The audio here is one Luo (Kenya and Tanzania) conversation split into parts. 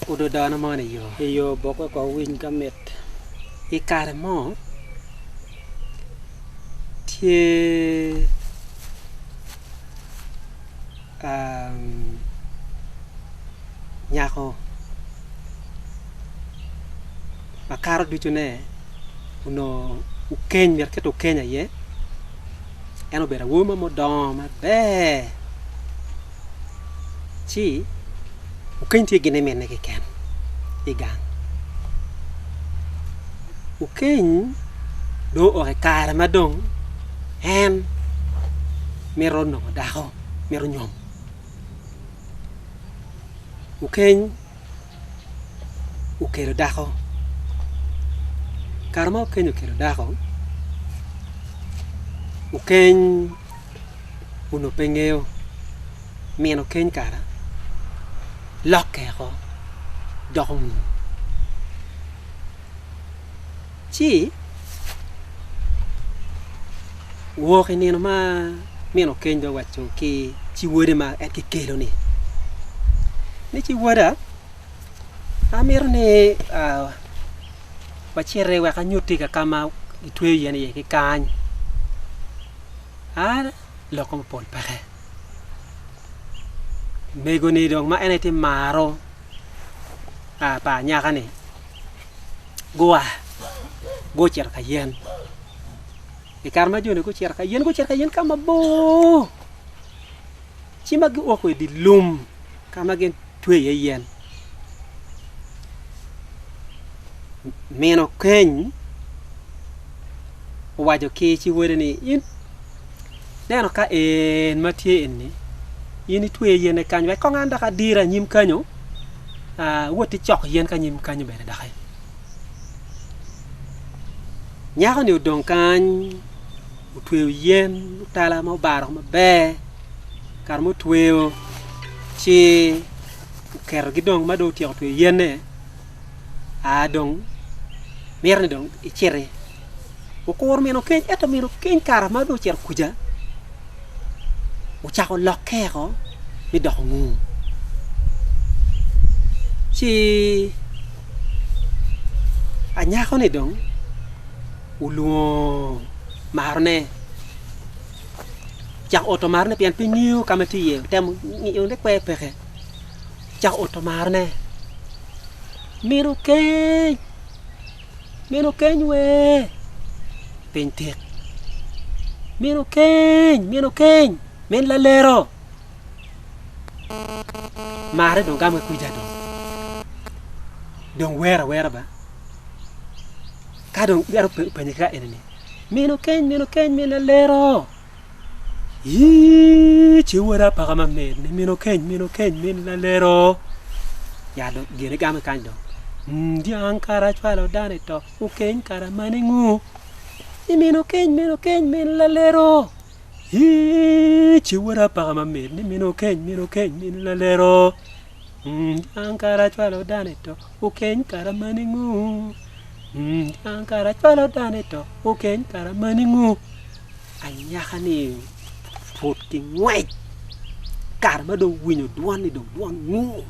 Udo dana mane yo. Yo boko ko win kamet. Ikare mo. Tie nyako. Makaro duchune uno ukeny mer keto Kenya ye. Eno bera wuma modoma be. Chi ukeny tie gine mene ke ken. Igang. Ukeny do ore kare madong en mero no dako mero nyom. Ukeny ukelo dako. Karma ukeny ukelo dako. Ukeny uno pengeo mien ukeny kara loke ko dong. Chi woke ni no ma mien ukeny do wacho ki chi wode ma et ki kelo ni. Ni chi woda amir ni wachere wa kanyuti ka kama itwe yani ye ki kany. Loko pol pare. Mego ni dong ma eneti maro. Pa nyaka ni. Go cer ka yen. Ikar ma jone go cer ka yen kama bo. Chima gi oko di lum kama gen twe ye yen. Meno keny wajo ki chi wore ni in neno ka en matie enni yini twe yen kanyo ko nganda ka dira nyim kanyo woti chok yen ka nyim kanyo bere dakai nyako ni udong kany utwe yen utala mo baro mo be kar mo tweo chi ker gidong ma do tiyo twe yen ne dong mer ni dong ichere ukor meno keny eto meno keny kara ma do cer kuja uchako lokeko mi doko ngu chi anyako ni dong uluo marne jak oto marne pian piniu kamati ye tem ngi le kwe peke jak oto marne meno keny we pentek meno keny men la lero mare do gama kuja dong wera ba ka dong garo penyeka eneni meno keny men la lero chi wara pa kama meno keny men la lero ya do gene gama kanjo ndiang kara chwalo dane to ukeny kara maningu meno keny men la lero chi wara pa kama meno keny men la lero ankara chwalo dane to ukeny kara maningu ankara chwalo dane to ukeny kara maningu anyaka ni fot ki ngwech kar ma do winyo duan ni do duan ngu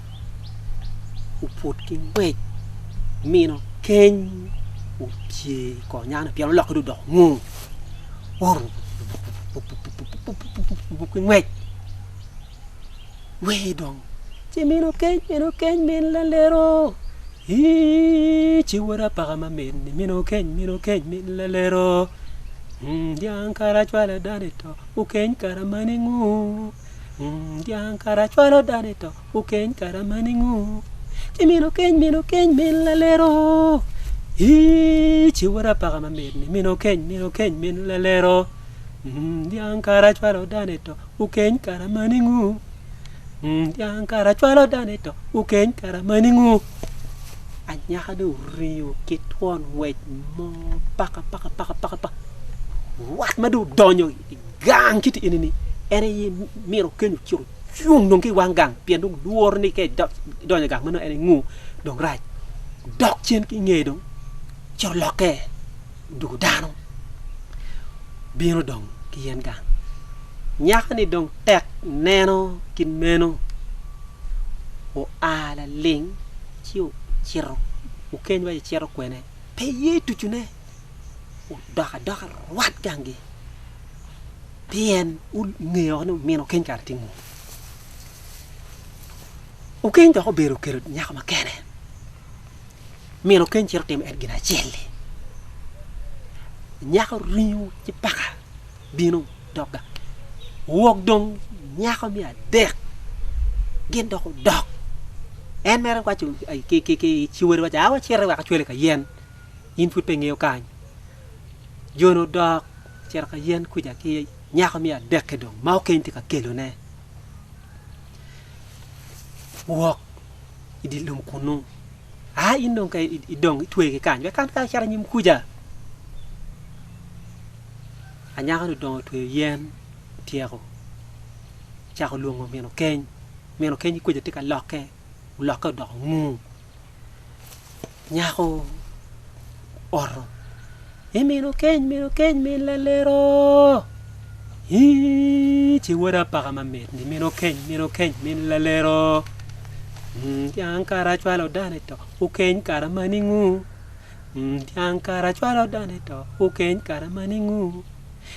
fot ki ngwech meno keny upie ko nyana piano lok do ngu ngwech we dong chi meno keny men la lero chi wara pa kama meno keny men la lero diang kara chwala dane to ukeny kara maningu diang kara chwala dane to ukeny kara maningu chi meno keny men la lero chi wara pa kama meno keny men la lero diang kara chwala dane to ukeny kara maningu diang kara chwala dane to ukeny kara maningu anyaka do rio kitwon wet mo paka wat madu donyo gang kiti ini ene yi miro kenyu chiro chung dong ki wangang pian dong duor ni ke donyo gang mano ene ngu dong raj dok chen ki nge dong cho loke du dano bino dong ki yen gang nyaka ni dong tek neno kin meno o ala ling chiu chiro u ken wa chiro kwene pe ye tu chune u daka wat gangi pien u ngeo no mino ken kar tingu u ken to beru kero nya ma kene mino ken chiro tem ergina jelli nya ko riu ci paka binu doga wok dong nya ko mi adek gen do dok en mera kwa chu ai ki chiwer wa jawa chere wa ka chwele ka yen in fut pe ngeo kan jono dok chere ka yen ku ja ki nya ko mi adek dong ma ken ti ka kelo ne wok idi lum kunu a in dong kai idong twe ki kan wa kan ka chere nyim ku ja anya ko dong twe yen tiego cha ko luongo meno ken ku ja ti ka loke do ngu nyako oro meno ken men la lero ci wara pa ma met ni meno ken men la lero yang kara chwalo dane to u ken kara maningu yang kara chwalo dane to u ken kara maningu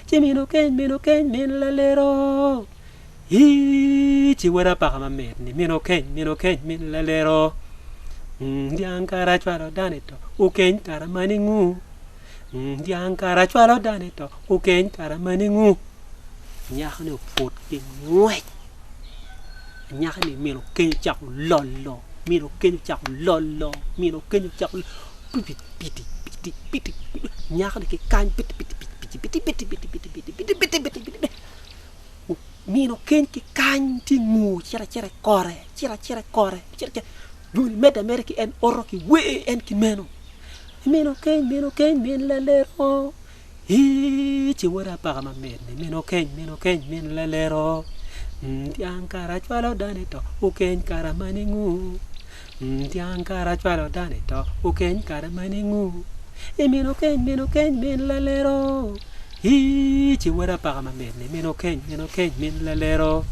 ci meno ken men la lero ci wara pa ma met ni meno ken men la lero yang kara chwalo dane to u ken kara maningu yang kara chwalo dane to u ken kara maningu nya ne pot ke ngwe nya ne meno ken chak lollo meno ken chak piti nya ne ke kan piti mino ken ki kanti ngu cira kore dul meta merki en oro ki we en ki meno ken men la lero ci wara pa ma men meno ken men la lero yang kara chwalo dane to u ken kara maningu yang kara chwalo dane to u ken kara maningu meno ken men la lero ci wara pa ma men meno ken men la lero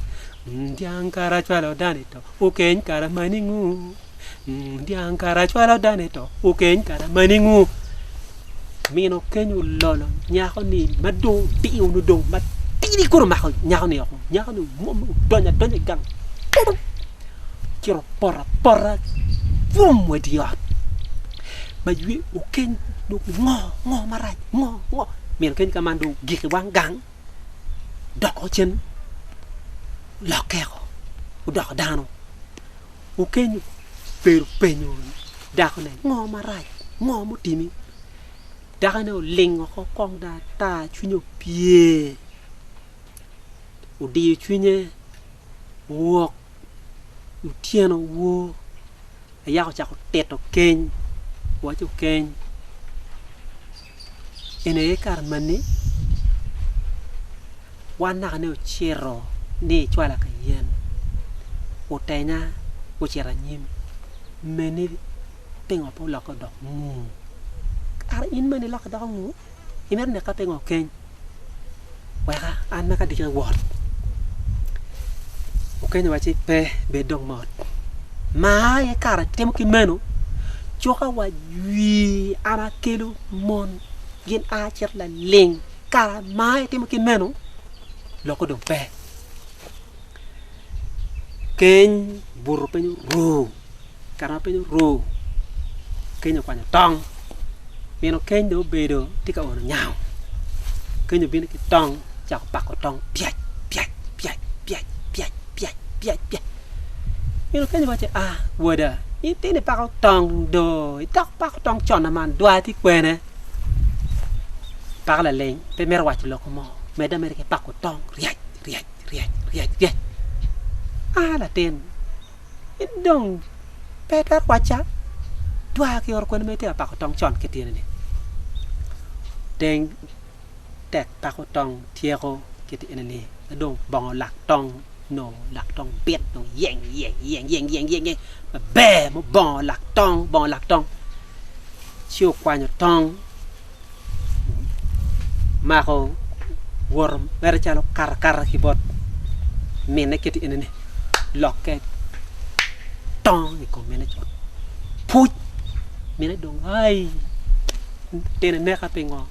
yang kara chwalo dane to u ken kara maningu yang kara chwalo dane to u ken kara maningu meno ken u lolo nya ko ni madu di unu dong mat tiri ko ma ko nya ko ni mo donya gang kiro porra vum wediot ma yu u ken do ngo maraj ngo meno ken kamando gik wang gang doko chen lokero u doko dano u ken per penyo dako ne ngo maraj ngo mutimi daka ne lingo ko kong da ta chunyo pie u di chunye wok u tieno wo ya ko cha ko teto ken wa chu ken ene kar mani wana ne chero ni chwala ka yen u tena u chera nyim meni pengo po la ko do ar in mani la ka do ngu imer ne ka pengo ken wa an na ka di wot u ken wa chi pe be dong mot ma ye kar temo ki meno choka wa wi ara kelu mon gin a cher la ling kara mai temo ki meno loko dong pe ken buru penyu ro kara penyu ro kenyo kwanya tong meno ken do bedo tika ono nyao kenyo bini ki tong chak pako tong piat meno kenyo bache wada itini pako tong do itak pako tong chona man dua ti kwene parla leng pe mer wach loko mo meda mer ke pako tong riaj la ten indong petar wacha dua ki or kwene mete pako tong chon ke tiene ni deng tek pako tong tiego ke tiene ni dong bong lak tong no lak tong bet no yeng be mo bong lak tong chiu kwanyo tong mako wor mer chalo kar hibot mene keti enene loket tong ni ko mene chot puj mene dong ai tene neka pengo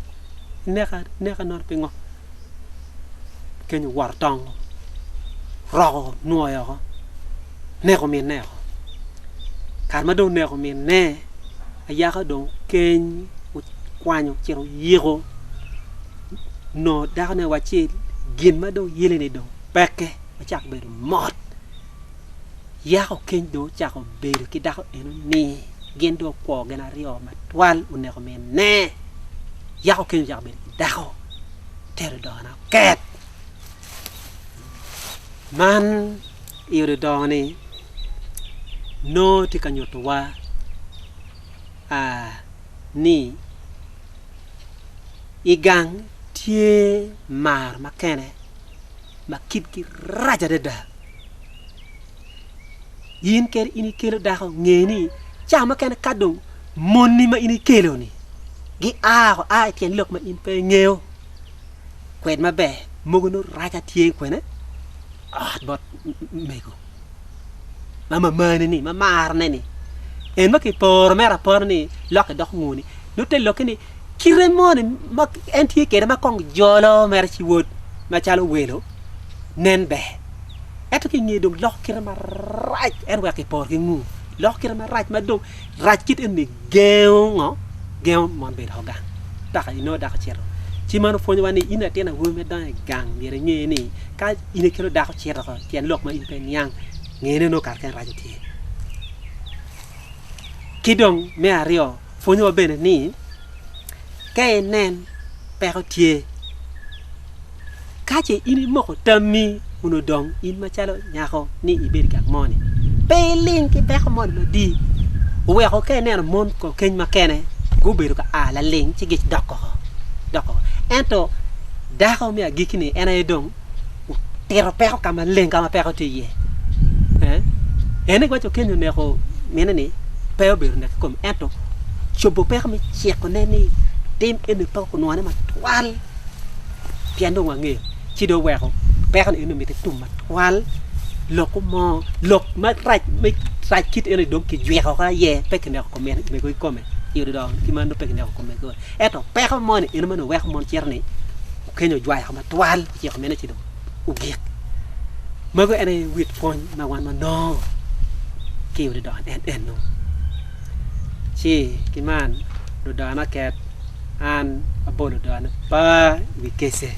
neka nor pengo kenyu war tong ro no yo ne ko min ne kar ma do ne ko min ne aya ka dong ken kwanyo chiro yego no da ne wachi gin ma do yele ne do peke ma chak be mot ya ko ken do chak ko be ki da ko eno ni gen do ko gena rio ma twal une ko min ne ya ko ken chak be da ko ter do na ket man iure do ni no ti kanyoto wa ni igang tie mar makene makit ki raja deda yin ker ini kelo da ngeni cha makene kadong monni ma ini kelo ni gi ko tien lok ma in pe ngeo kwet ma be mogono raja tie kwene bot mego mama mane ni mama arne ni en maki por mera por ni lok dok nguni no te lok ni kiremone mak enti kere ma kong jolo mer ci wot ma chalo welo nen be eto ki ngi dum lok kere ma raj en wa ki por ki ngu lok kere ma raj ma dum raj kit en ni geo mon be ho gang ta ka ino da ka chero ci manu fo wani ina tena wo me dan gang ni re ngi ni ka ina kero da ka chero ko tien lok ma in pe nyang ngene no kar kan raj ti kidong me ario fo nyo bene ni kay nen pero tie kache ini moko tammi uno dong in machalo nyako ni iberi kak moni pelin ki peko mon lo di we ko kay nen mon ko ken makene go beru ka ala ling ci gich doko ento dako mi agikini ena dong tero peko kama ling kama peko tie ene ko to kenyo ne ko menani peo beru ne kom ento chobo peko mi cheko neni tim ene pa ko no ma twal piando wange ci do wexo pexan ene mi te tum ma twal loko mo lok ma raj mi raj kit ene do ki wexo ka ye pek ne ko men me koy come yoro do ki man do pek ne ko me ko eto pexam mo ene ma no wex mon cierni kenyo jway xama twal ci ko men ci do u gek ma ko ene wit fon ma wan ma no ki yoro do en no ci ki man do dana ket an abolo dana pa wikese